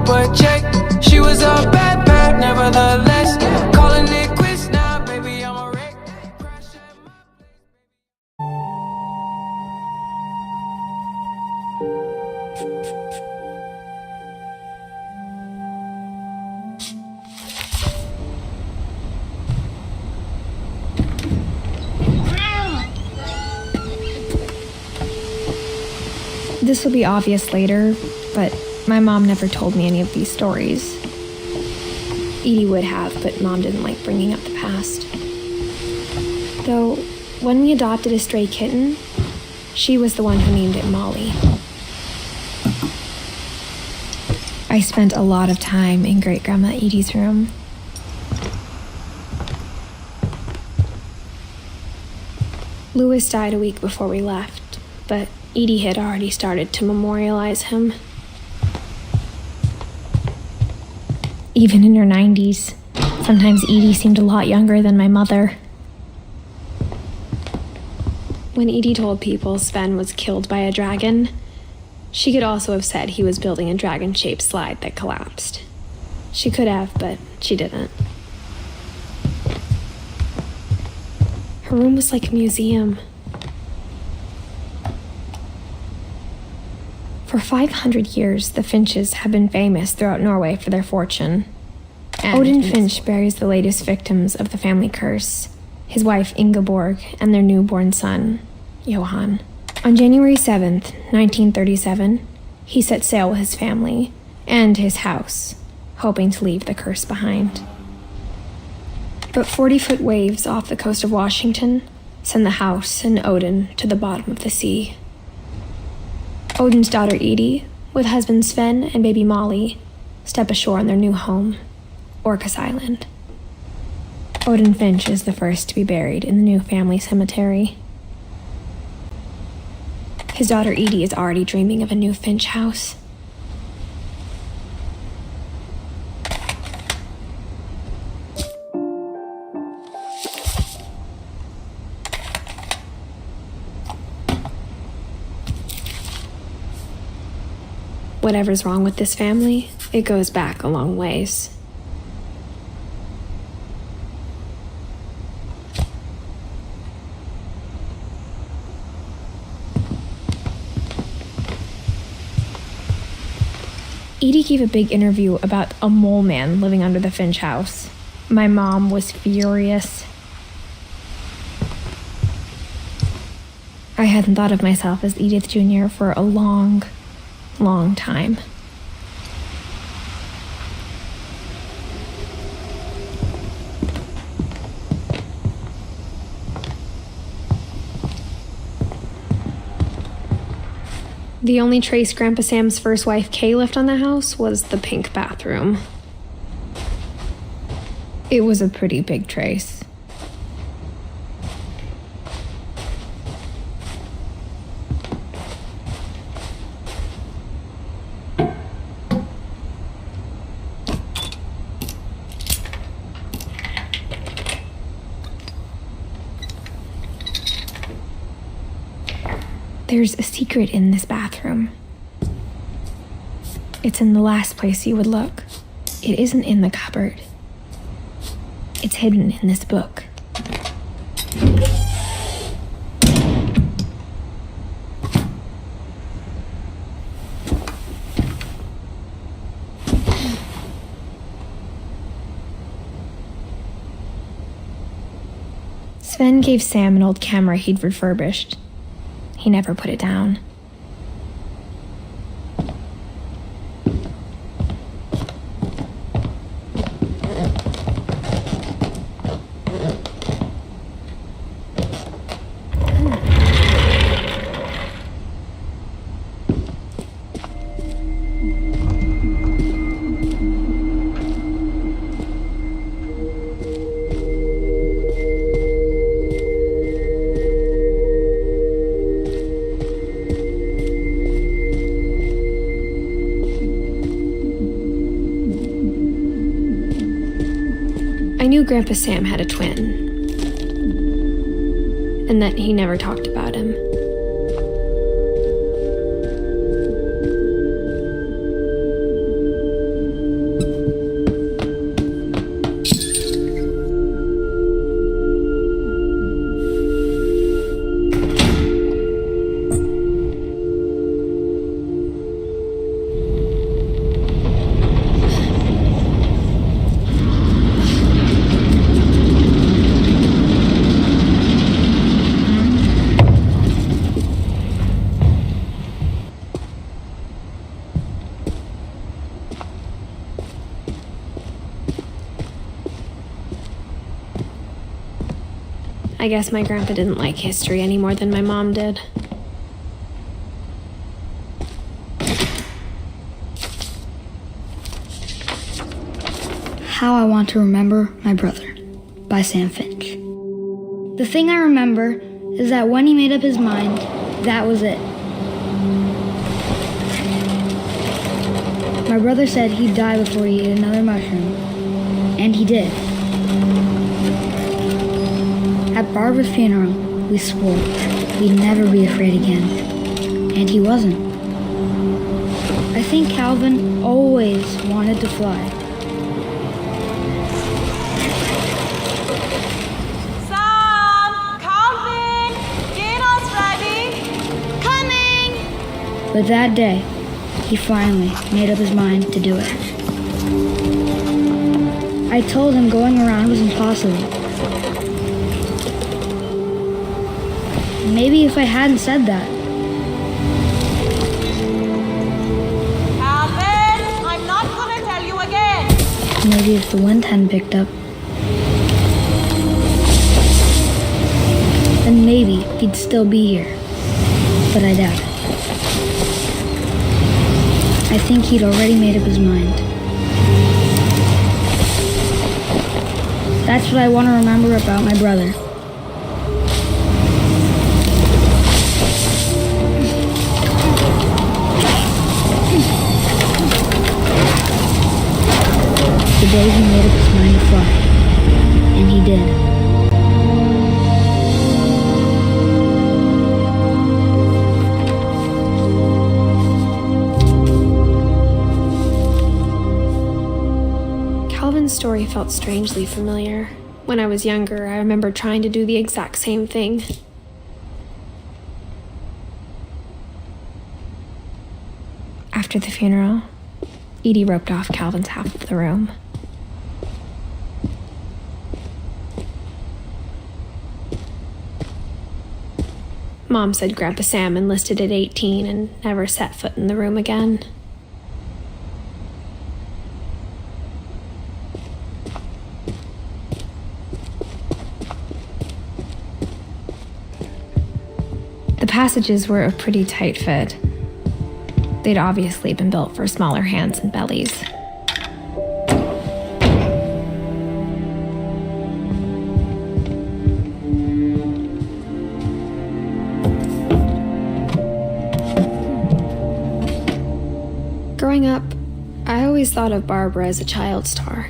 but check. She was a bad, bad, nevertheless. Calling it quits now, baby, I'm a wreck. Crash at my This will be obvious later, but my mom never told me any of these stories. Edie would have, but Mom didn't like bringing up the past. Though, when we adopted a stray kitten, she was the one who named it Molly. I spent a lot of time in Great-Grandma Edie's room. Louis died a week before we left, but Edie had already started to memorialize him. Even in her 90s, sometimes Edie seemed a lot younger than my mother. When Edie told people Sven was killed by a dragon, she could also have said he was building a dragon-shaped slide that collapsed. She could have, but she didn't. Her room was like a museum. For 500 years, the Finches have been famous throughout Norway for their fortune. Odin Finch buries the latest victims of the family curse, his wife Ingeborg and their newborn son, Johan. On January 7th, 1937, he set sail with his family and his house, hoping to leave the curse behind. But 40-foot waves off the coast of Washington send the house and Odin to the bottom of the sea. Odin's daughter Edie, with husband Sven and baby Molly, step ashore on their new home, Orcas Island. Odin Finch is the first to be buried in the new family cemetery. His daughter Edie is already dreaming of a new Finch house. Whatever's wrong with this family, it goes back a long ways. Edie gave a big interview about a mole man living under the Finch house. My mom was furious. I hadn't thought of myself as Edith Jr. for a long time. The only trace Grandpa Sam's first wife Kay left on the house was the pink bathroom. It was a pretty big trace. There's a secret in this bathroom. It's in the last place you would look. It isn't in the cupboard. It's hidden in this book. Sven gave Sam an old camera he'd refurbished. He never put it down. I knew Grandpa Sam had a twin, and that he never talked about him. I guess my grandpa didn't like history any more than my mom did. How I Want to Remember My Brother by Sam Finch. The thing I remember is that when he made up his mind, that was it. My brother said he'd die before he ate another mushroom, and he did. At Barbara's funeral, we swore we'd never be afraid again, and he wasn't. I think Calvin always wanted to fly. But that day, he finally made up his mind to do it. I told him going around was impossible. Maybe if I hadn't said that. Calvin, I'm not gonna tell you again. Maybe if the wind hadn't picked up. Then maybe he'd still be here. But I doubt it. I think he'd already made up his mind. That's what I want to remember about my brother. The day he made up his mind to fly. And he did. Calvin's story felt strangely familiar. When I was younger, I remember trying to do the exact same thing. After the funeral, Edie roped off Calvin's half of the room. Mom said Grandpa Sam enlisted at 18 and never set foot in the room again. The passages were a pretty tight fit. They'd obviously been built for smaller hands and bellies. Growing up, I always thought of Barbara as a child star.